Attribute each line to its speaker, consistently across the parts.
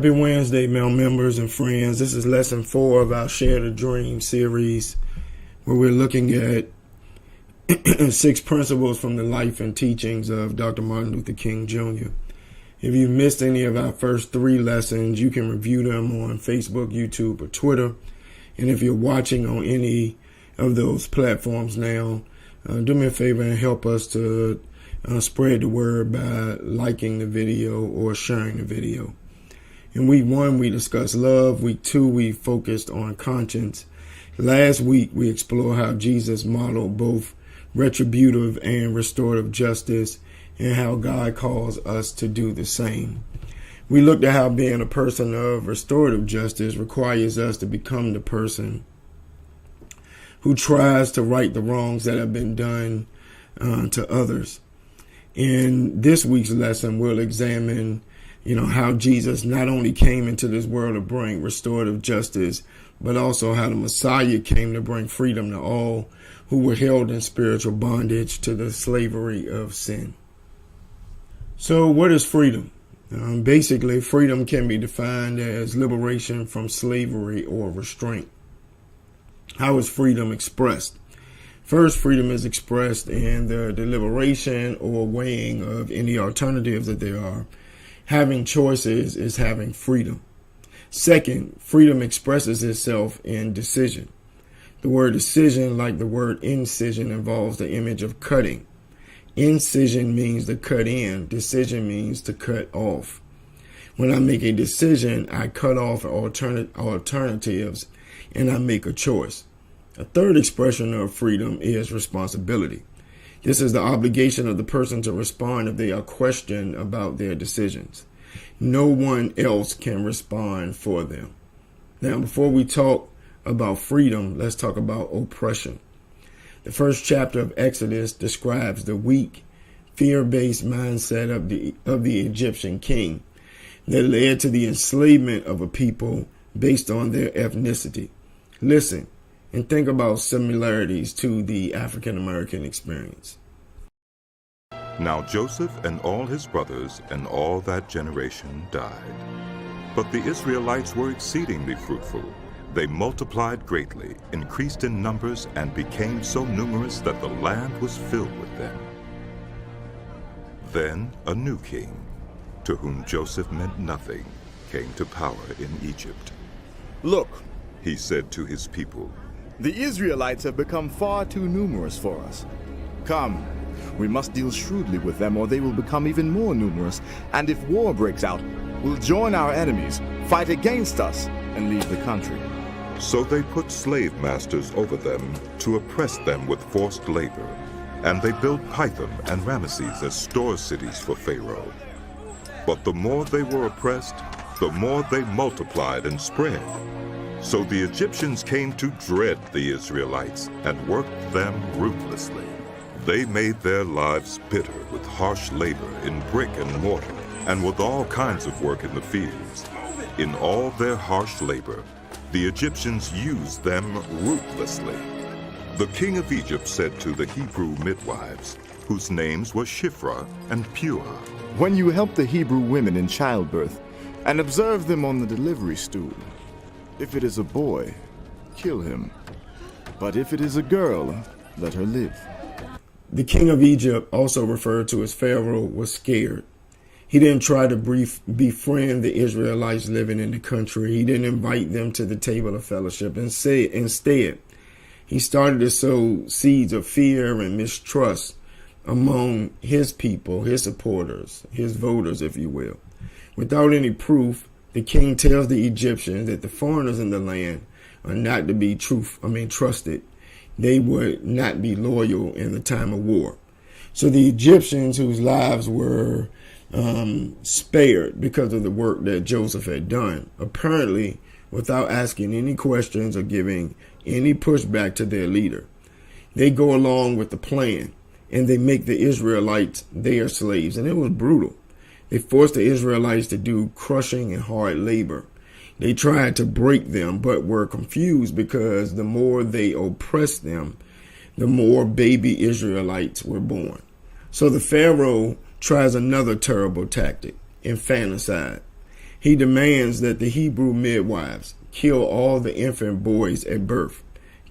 Speaker 1: Happy Wednesday, Mel members and friends. This is lesson 4 of our Share the Dream series, where we're looking at 6 principles from the life and teachings of Dr. Martin Luther King Jr. If you've missed any of our first 3 lessons, you can review them on Facebook, YouTube, or Twitter. And if you're watching on any of those platforms now, do me a favor and help us to spread the word by liking the video or sharing the video. In week 1, we discussed love. Week 2, we focused on conscience. Last week, we explored how Jesus modeled both retributive and restorative justice and how God calls us to do the same. We looked at how being a person of restorative justice requires us to become the person who tries to right the wrongs that have been done to others. In this week's lesson, we'll examine how Jesus not only came into this world to bring restorative justice, but also how the Messiah came to bring freedom to all who were held in spiritual bondage to the slavery of sin. So what is freedom? Basically, freedom can be defined as liberation from slavery or restraint. How is freedom expressed? First, freedom is expressed in the deliberation or weighing of any alternatives that there are. Having choices is having freedom. Second, freedom expresses itself in decision. The word decision, like the word incision, involves the image of cutting. Incision means to cut in. Decision means to cut off. When I make a decision, I cut off alternatives and I make a choice. A third expression of freedom is responsibility. This is the obligation of the person to respond if they are questioned about their decisions. No one else can respond for them. Now, before we talk about freedom, let's talk about oppression. The first chapter of Exodus describes the weak, fear-based mindset of the Egyptian king that led to the enslavement of a people based on their ethnicity. Listen and think about similarities to the African American experience.
Speaker 2: Now Joseph and all his brothers and all that generation died. But the Israelites were exceedingly fruitful. They multiplied greatly, increased in numbers, and became so numerous that the land was filled with them. Then a new king, to whom Joseph meant nothing, came to power in Egypt.
Speaker 3: Look,
Speaker 2: he said to his people,
Speaker 3: the Israelites have become far too numerous for us. Come, we must deal shrewdly with them, or they will become even more numerous, and if war breaks out, we'll join our enemies, fight against us, and leave the country.
Speaker 2: So they put slave masters over them to oppress them with forced labor, and they built Pithom and Ramesses as store cities for Pharaoh. But the more they were oppressed, the more they multiplied and spread. So the Egyptians came to dread the Israelites and worked them ruthlessly. They made their lives bitter with harsh labor in brick and mortar, and with all kinds of work in the fields. In all their harsh labor, the Egyptians used them ruthlessly. The king of Egypt said to the Hebrew midwives, whose names were Shiphrah and Puah,
Speaker 3: when you help the Hebrew women in childbirth and observe them on the delivery stool, if it is a boy, kill him. But if it is a girl, let her live.
Speaker 1: The king of Egypt, also referred to as Pharaoh, was scared. He didn't try to befriend the Israelites living in the country. He didn't invite them to the table of fellowship. Instead, he started to sow seeds of fear and mistrust among his people, his supporters, his voters, if you will. Without any proof, the king tells the Egyptians that the foreigners in the land are not to be trusted. They would not be loyal in the time of war. So the Egyptians, whose lives were spared because of the work that Joseph had done, apparently without asking any questions or giving any pushback to their leader, they go along with the plan and they make the Israelites their slaves. And it was brutal. They forced the Israelites to do crushing and hard labor. They tried to break them, but were confused because the more they oppressed them, the more baby Israelites were born. So the Pharaoh tries another terrible tactic, infanticide. He demands that the Hebrew midwives kill all the infant boys at birth.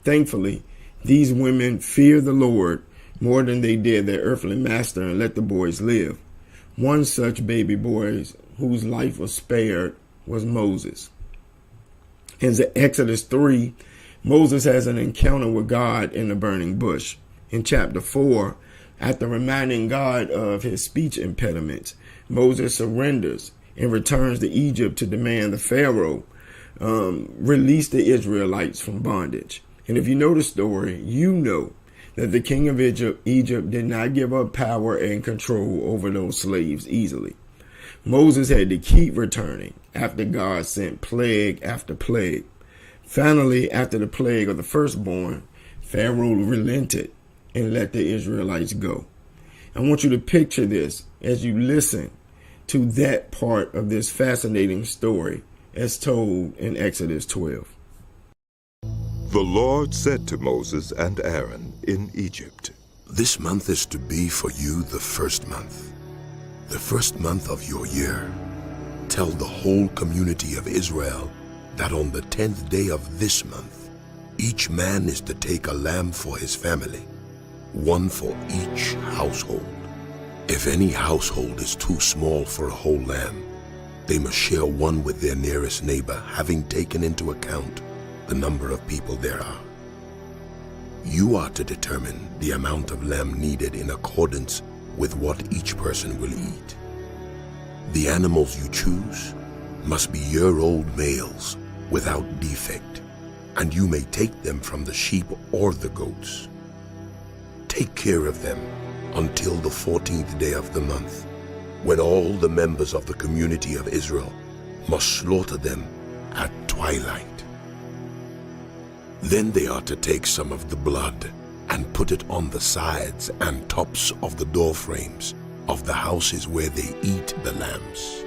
Speaker 1: Thankfully, these women fear the Lord more than they did their earthly master and let the boys live. One such baby boy whose life was spared was Moses. In Exodus 3, Moses has an encounter with God in the burning bush. In chapter 4, after reminding God of his speech impediments, Moses surrenders and returns to Egypt to demand the Pharaoh release the Israelites from bondage. And if you know the story, you know that the king of Egypt did not give up power and control over those slaves easily. Moses had to keep returning after God sent plague after plague. Finally, after the plague of the firstborn, Pharaoh relented and let the Israelites go. I want you to picture this as you listen to that part of this fascinating story as told in Exodus 12.
Speaker 2: The Lord said to Moses and Aaron in Egypt,
Speaker 4: "This month is to be for you the first month of your year. Tell the whole community of Israel that on the 10th day of this month, each man is to take a lamb for his family, one for each household. If any household is too small for a whole lamb, they must share one with their nearest neighbor, having taken into account the number of people there are. You are to determine the amount of lamb needed in accordance with what each person will eat. The animals you choose must be year-old males without defect, and you may take them from the sheep or the goats. Take care of them until the 14th day of the month, when all the members of the community of Israel must slaughter them at twilight. Then they are to take some of the blood and put it on the sides and tops of the door frames of the houses where they eat the lambs.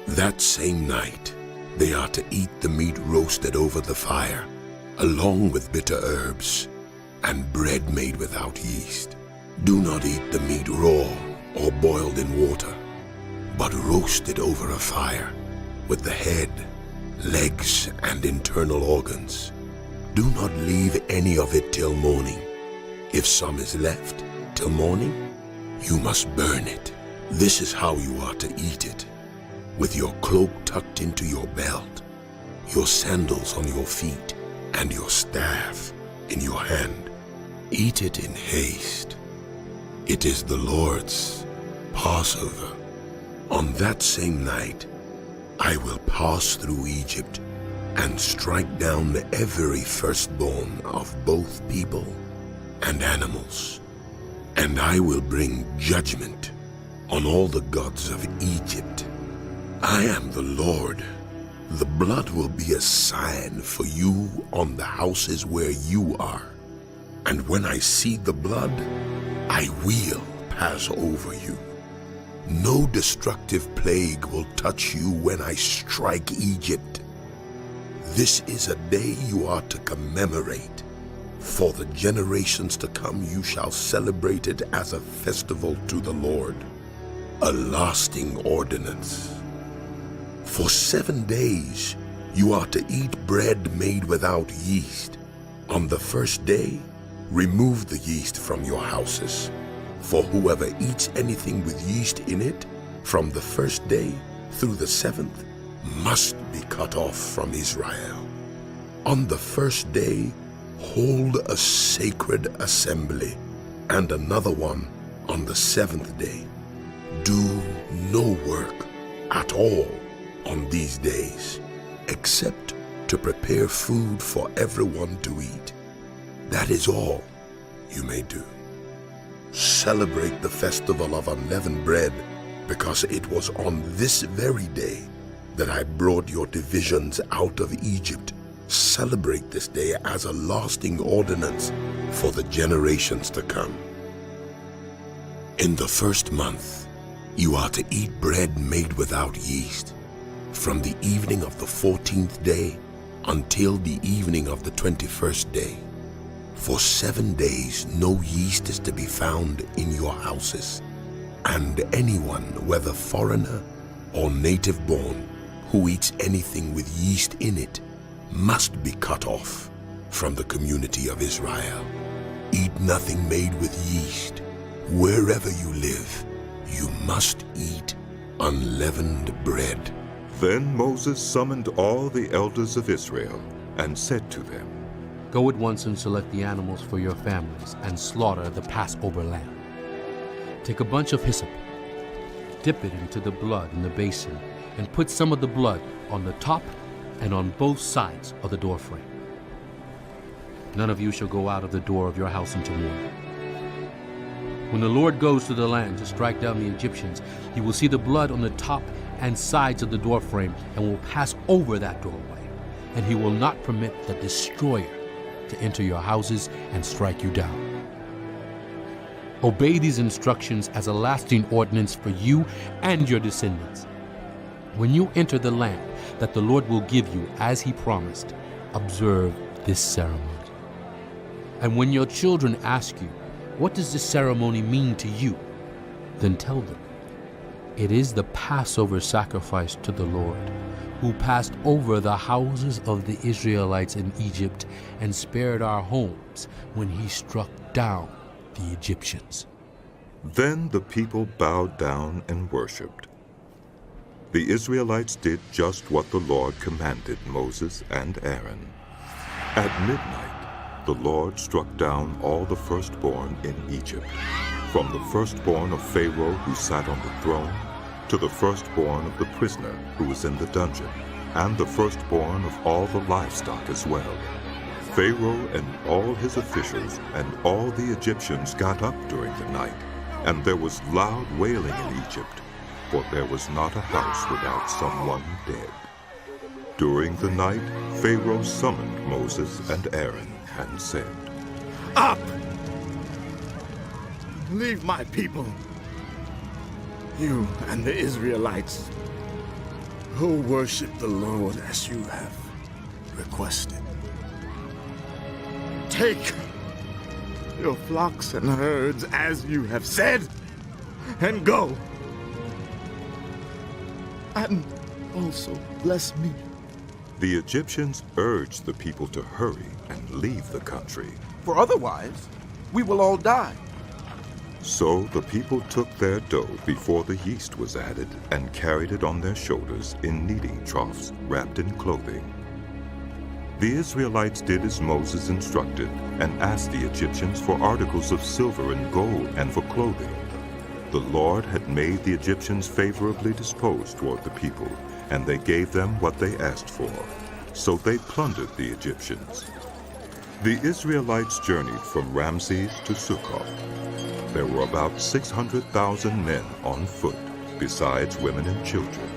Speaker 4: That same night, they are to eat the meat roasted over the fire, along with bitter herbs and bread made without yeast. Do not eat the meat raw or boiled in water, but roast it over a fire with the head, legs, and internal organs. Do not leave any of it till morning. If some is left till morning, you must burn it. This is how you are to eat it: with your cloak tucked into your belt, your sandals on your feet, and your staff in your hand. Eat it in haste. It is the Lord's Passover. On that same night, I will pass through Egypt and strike down every firstborn of both people and animals. And I will bring judgment on all the gods of Egypt. I am the Lord. The blood will be a sign for you on the houses where you are. And when I see the blood, I will pass over you. No destructive plague will touch you when I strike Egypt. This is a day you are to commemorate. For the generations to come you shall celebrate it as a festival to the Lord, a lasting ordinance. For 7 days you are to eat bread made without yeast. On the first day, remove the yeast from your houses. For whoever eats anything with yeast in it from the first day through the 7th must be cut off from Israel. On the first day, hold a sacred assembly, and another one on the 7th day. Do no work at all on these days, except to prepare food for everyone to eat. That is all you may do. Celebrate the festival of unleavened bread, because it was on this very day that I brought your divisions out of Egypt. Celebrate this day as a lasting ordinance for the generations to come. In the first month, you are to eat bread made without yeast, from the evening of the 14th day until the evening of the 21st day. For 7 days no yeast is to be found in your houses, and anyone, whether foreigner or native born who eats anything with yeast in it must be cut off from the community of Israel. Eat nothing made with yeast. Wherever you live, you must eat unleavened bread.
Speaker 2: Then Moses summoned all the elders of Israel and said to them,
Speaker 5: Go at once and select the animals for your families and slaughter the Passover lamb. Take a bunch of hyssop, dip it into the blood in the basin, and put some of the blood on the top and on both sides of the doorframe. None of you shall go out of the door of your house until morning. When the Lord goes to the land to strike down the Egyptians, he will see the blood on the top and sides of the doorframe and will pass over that doorway, and he will not permit the destroyer to enter your houses and strike you down. Obey these instructions as a lasting ordinance for you and your descendants. When you enter the land that the Lord will give you as he promised, observe this ceremony. And when your children ask you, what does this ceremony mean to you? Then tell them, it is the Passover sacrifice to the Lord, who passed over the houses of the Israelites in Egypt and spared our homes when he struck down the Egyptians.
Speaker 2: Then the people bowed down and worshipped. The Israelites did just what the Lord commanded Moses and Aaron. At midnight, the Lord struck down all the firstborn in Egypt, from the firstborn of Pharaoh who sat on the throne, to the firstborn of the prisoner who was in the dungeon, and the firstborn of all the livestock as well. Pharaoh and all his officials and all the Egyptians got up during the night, and there was loud wailing in Egypt, for there was not a house without someone dead. During the night, Pharaoh summoned Moses and Aaron and said,
Speaker 3: Up! Leave my people, you and the Israelites, who worship the Lord as you have requested. Take your flocks and herds as you have said, and go. And also bless me.
Speaker 2: The Egyptians urged the people to hurry and leave the country.
Speaker 6: For otherwise, we will all die.
Speaker 2: So the people took their dough before the yeast was added and carried it on their shoulders in kneading troughs wrapped in clothing. The Israelites did as Moses instructed and asked the Egyptians for articles of silver and gold and for clothing. The Lord had made the Egyptians favorably disposed toward the people, and they gave them what they asked for. So they plundered the Egyptians. The Israelites journeyed from Ramses to Succoth. There were about 600,000 men on foot, besides women and children.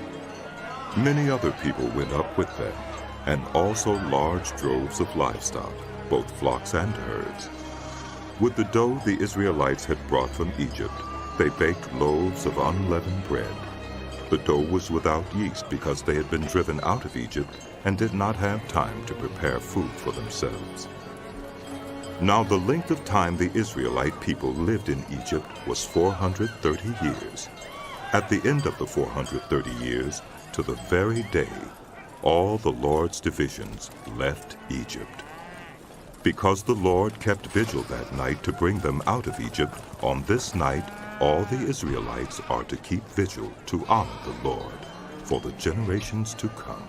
Speaker 2: Many other people went up with them, and also large droves of livestock, both flocks and herds. With the dough the Israelites had brought from Egypt, they baked loaves of unleavened bread. The dough was without yeast because they had been driven out of Egypt and did not have time to prepare food for themselves. Now the length of time the Israelite people lived in Egypt was 430 years. At the end of the 430 years, to the very day, all the Lord's divisions left Egypt. Because the Lord kept vigil that night to bring them out of Egypt, on this night all the Israelites are to keep vigil to honor the Lord for the generations to come.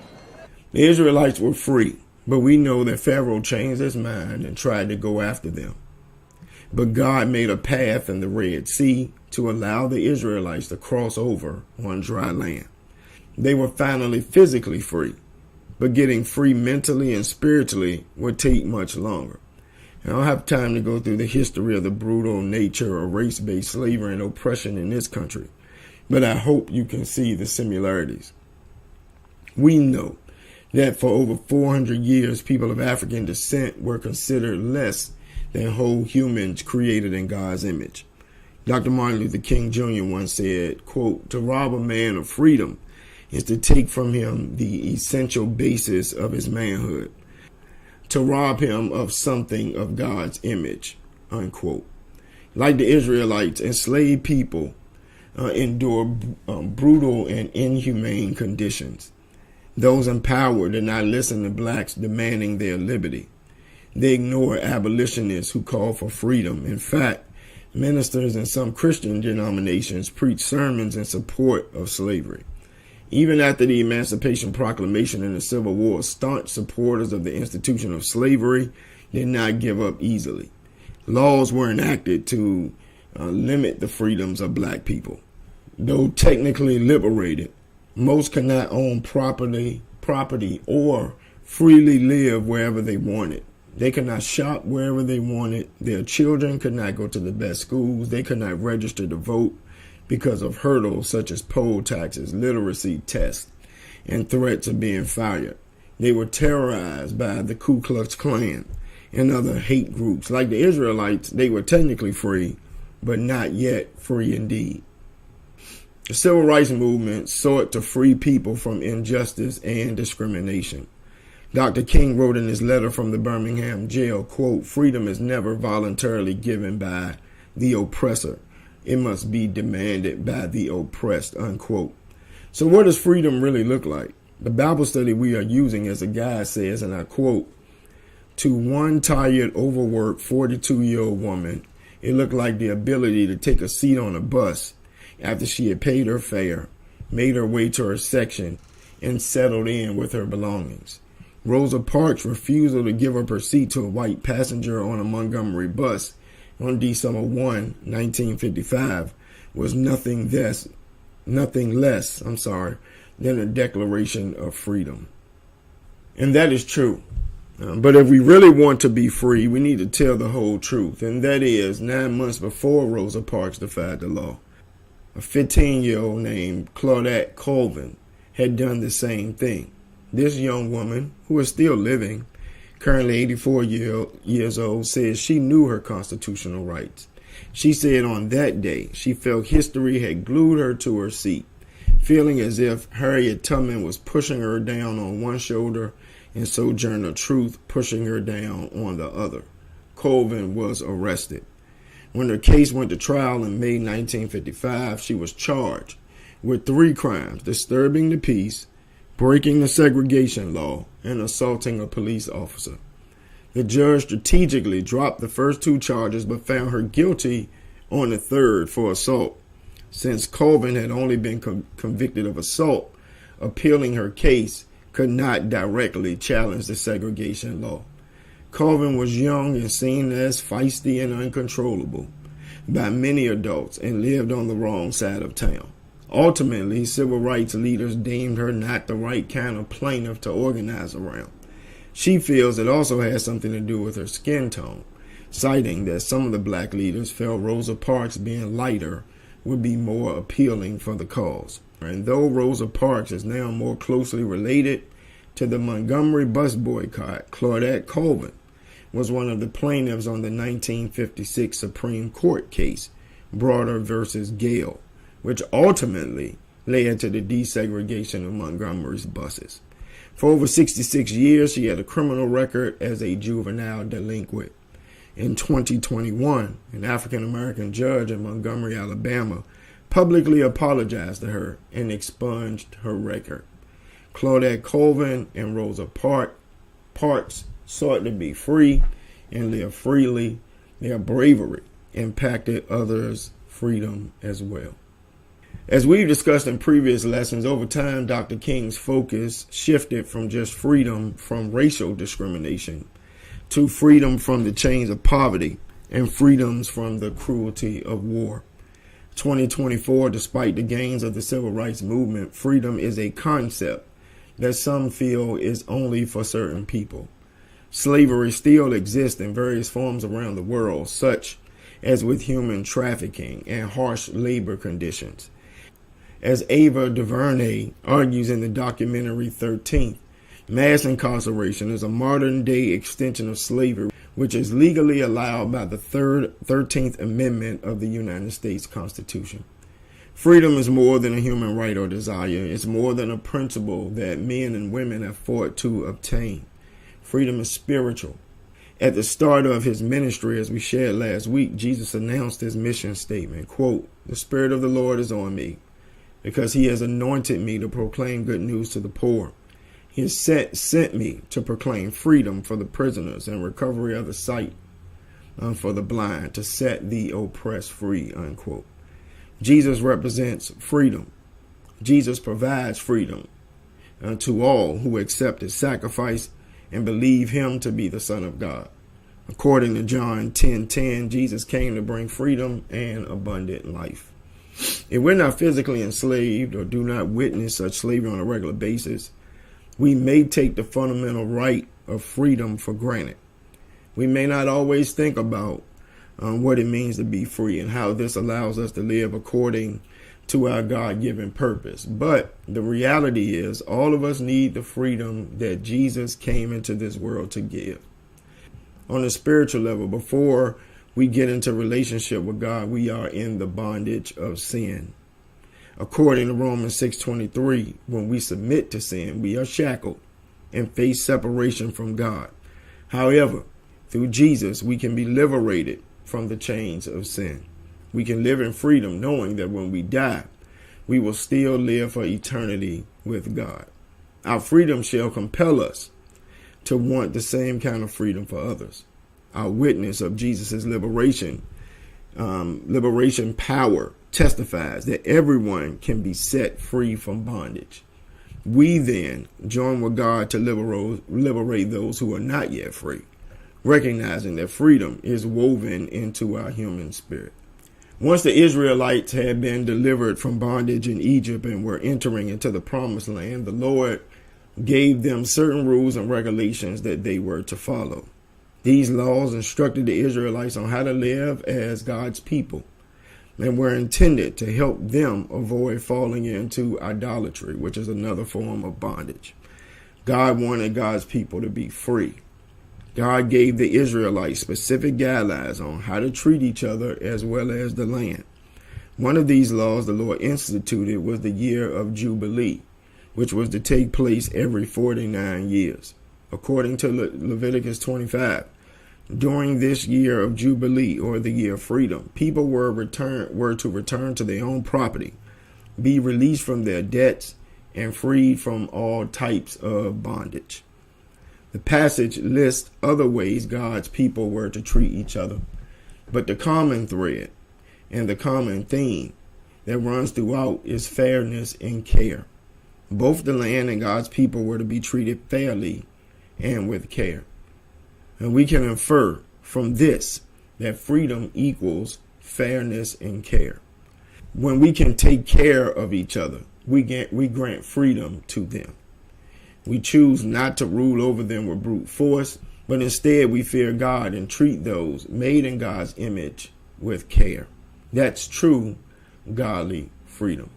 Speaker 1: The Israelites were free, but we know that Pharaoh changed his mind and tried to go after them. But God made a path in the Red Sea to allow the Israelites to cross over on dry land. They were finally physically free, but getting free mentally and spiritually would take much longer. I don't have time to go through the history of the brutal nature of race-based slavery and oppression in this country, but I hope you can see the similarities. We know that for over 400 years, people of African descent were considered less than whole humans created in God's image. Dr. Martin Luther King Jr. once said, quote, "To rob a man of freedom is to take from him the essential basis of his manhood, to rob him of something of God's image," unquote. Like the Israelites, enslaved people endure brutal and inhumane conditions. Those in power did not listen to blacks demanding their liberty. They ignored abolitionists who called for freedom. In fact, ministers in some Christian denominations preached sermons in support of slavery. Even after the Emancipation Proclamation and the Civil War, staunch supporters of the institution of slavery did not give up easily. Laws were enacted to limit the freedoms of black people. Though technically liberated, most could not own property or freely live wherever they wanted. They could not shop wherever they wanted. Their children could not go to the best schools. They could not register to vote because of hurdles such as poll taxes, literacy tests, and threats of being fired. They were terrorized by the Ku Klux Klan and other hate groups. Like the Israelites, they were technically free, but not yet free indeed. The Civil Rights Movement sought to free people from injustice and discrimination. Dr. King wrote in his letter from the Birmingham jail, quote, "Freedom is never voluntarily given by the oppressor. It must be demanded by the oppressed," unquote. So what does freedom really look like? The Bible study we are using as a guide says, and I quote, "To one tired, overworked 42-year-old woman, it looked like the ability to take a seat on a bus after she had paid her fare, made her way to her section, and settled in with her belongings. Rosa Parks' refusal to give up her seat to a white passenger on a Montgomery bus on December 1, 1955, was nothing less than a declaration of freedom." And that is true. But if we really want to be free, we need to tell the whole truth. And that is, 9 months before Rosa Parks defied the law, a 15-year-old named Claudette Colvin had done the same thing. This young woman, who is still living, currently 84 years old, says she knew her constitutional rights. She said on that day she felt history had glued her to her seat, feeling as if Harriet Tubman was pushing her down on one shoulder and Sojourner Truth pushing her down on the other. Colvin was arrested. When her case went to trial in May 1955, she was charged with 3 crimes: disturbing the peace, breaking the segregation law, and assaulting a police officer. The judge strategically dropped the first 2 charges but found her guilty on the 3rd for assault. Since Colvin had only been convicted of assault, appealing her case could not directly challenge the segregation law. Colvin was young and seen as feisty and uncontrollable by many adults and lived on the wrong side of town. Ultimately, civil rights leaders deemed her not the right kind of plaintiff to organize around. She feels it also has something to do with her skin tone, citing that some of the black leaders felt Rosa Parks being lighter would be more appealing for the cause. And though Rosa Parks is now more closely related to the Montgomery bus boycott, Claudette Colvin was one of the plaintiffs on the 1956 Supreme Court case, Broder versus Gale, which ultimately led to the desegregation of Montgomery's buses. For over 66 years, she had a criminal record as a juvenile delinquent. In 2021, an African-American judge in Montgomery, Alabama, publicly apologized to her and expunged her record. Claudette Colvin and Rosa Parks sought to be free and live freely. Their bravery impacted others' freedom as well. As we've discussed in previous lessons, over time, Dr. King's focus shifted from just freedom from racial discrimination to freedom from the chains of poverty and freedoms from the cruelty of war. 2024, despite the gains of the civil rights movement, freedom is a concept that some feel is only for certain people. Slavery still exists in various forms around the world, such as with human trafficking and harsh labor conditions. As Ava DuVernay argues in the documentary 13th, mass incarceration is a modern-day extension of slavery, which is legally allowed by the 13th Amendment of the United States Constitution. Freedom is more than a human right or desire. It's more than a principle that men and women have fought to obtain. Freedom is spiritual. At the start of his ministry, as we shared last week, Jesus announced his mission statement, quote, "The Spirit of the Lord is on me, because he has anointed me to proclaim good news to the poor. He has sent me to proclaim freedom for the prisoners and recovery of the sight for the blind, to set the oppressed free," unquote. Jesus represents freedom. Jesus provides freedom to all who accept his sacrifice and believe him to be the Son of God. According to John 10:10, Jesus came to bring freedom and abundant life. If we're not physically enslaved or do not witness such slavery on a regular basis, we may take the fundamental right of freedom for granted. We may not always think about what it means to be free and how this allows us to live according to our God-given purpose. But the reality is, all of us need the freedom that Jesus came into this world to give. On a spiritual level, before we get into relationship with God, we are in the bondage of sin. According to Romans 6:23, when we submit to sin, we are shackled and face separation from God. However, through Jesus, we can be liberated from the chains of sin. We can live in freedom, knowing that when we die, we will still live for eternity with God. Our freedom shall compel us to want the same kind of freedom for others. Our witness of Jesus' liberation power testifies that everyone can be set free from bondage. We then join with God to liberate those who are not yet free, recognizing that freedom is woven into our human spirit. Once the Israelites had been delivered from bondage in Egypt and were entering into the promised land, the Lord gave them certain rules and regulations that they were to follow. These laws instructed the Israelites on how to live as God's people and were intended to help them avoid falling into idolatry, which is another form of bondage. God wanted God's people to be free. God gave the Israelites specific guidelines on how to treat each other as well as the land. One of these laws the Lord instituted was the year of Jubilee, which was to take place every 49 years. According to Leviticus 25, during this year of Jubilee, or the year of freedom, people were to return to their own property, be released from their debts, and freed from all types of bondage. The passage lists other ways God's people were to treat each other, but the common thread and the common theme that runs throughout is fairness and care. Both the land and God's people were to be treated fairly and with care. And we can infer from this that freedom equals fairness and care. When we can take care of each other, we grant freedom to them. We choose not to rule over them with brute force, but instead we fear God and treat those made in God's image with care. That's true godly freedom.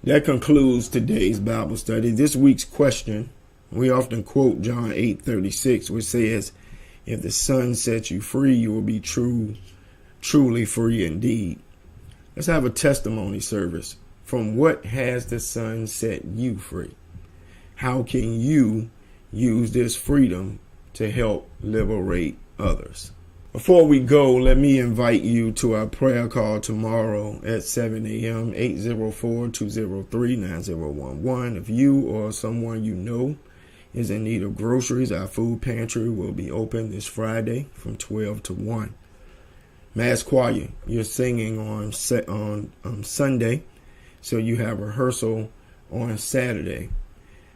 Speaker 1: That concludes today's Bible study. This week's question, we often quote John 8:36, which says, "If the Son sets you free, you will be truly free indeed." Let's have a testimony service. From what has the Son set you free? How can you use this freedom to help liberate others? Before we go, let me invite you to our prayer call tomorrow at 7 a.m., 804-203-9011. If you or someone you know is in need of groceries, our food pantry will be open this Friday from 12 to 1. Mass choir, you're singing on Sunday, so you have rehearsal on Saturday.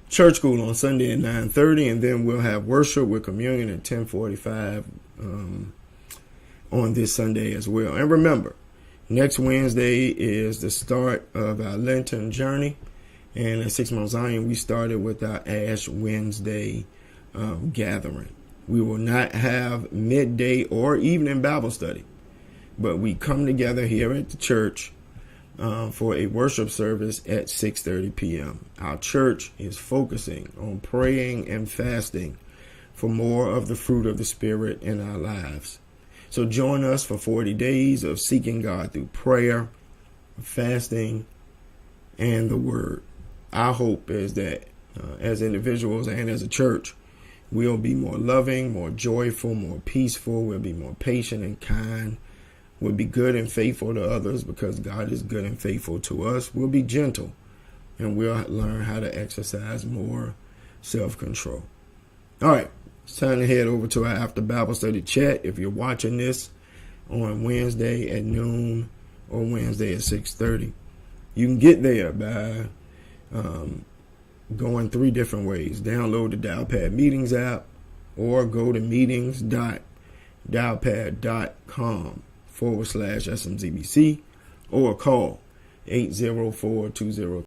Speaker 1: Church school on Sunday at 9:30, and then we'll have worship with communion at 10:45 on this Sunday as well. And remember, next Wednesday is the start of our Lenten journey, and at 6 Mount Zion, we started with our Ash Wednesday gathering. We will not have midday or evening Bible study, but we come together here at the church for a worship service at 6:30 p.m. Our church is focusing on praying and fasting for more of the fruit of the Spirit in our lives. So join us for 40 days of seeking God through prayer, fasting, and the Word. Our hope is that as individuals and as a church, We'll be more loving, more joyful, more peaceful. We'll be more patient and kind. We'll be good and faithful to others because God is good and faithful to us. We'll be gentle, and we'll learn how to exercise more self-control. All right, it's time to head over to our After Bible Study chat. If you're watching this on Wednesday at noon or Wednesday at 6:30, you can get there by going 3 different ways. Download the Dialpad Meetings app or go to meetings.dialpad.com/SMZBC or call 804-203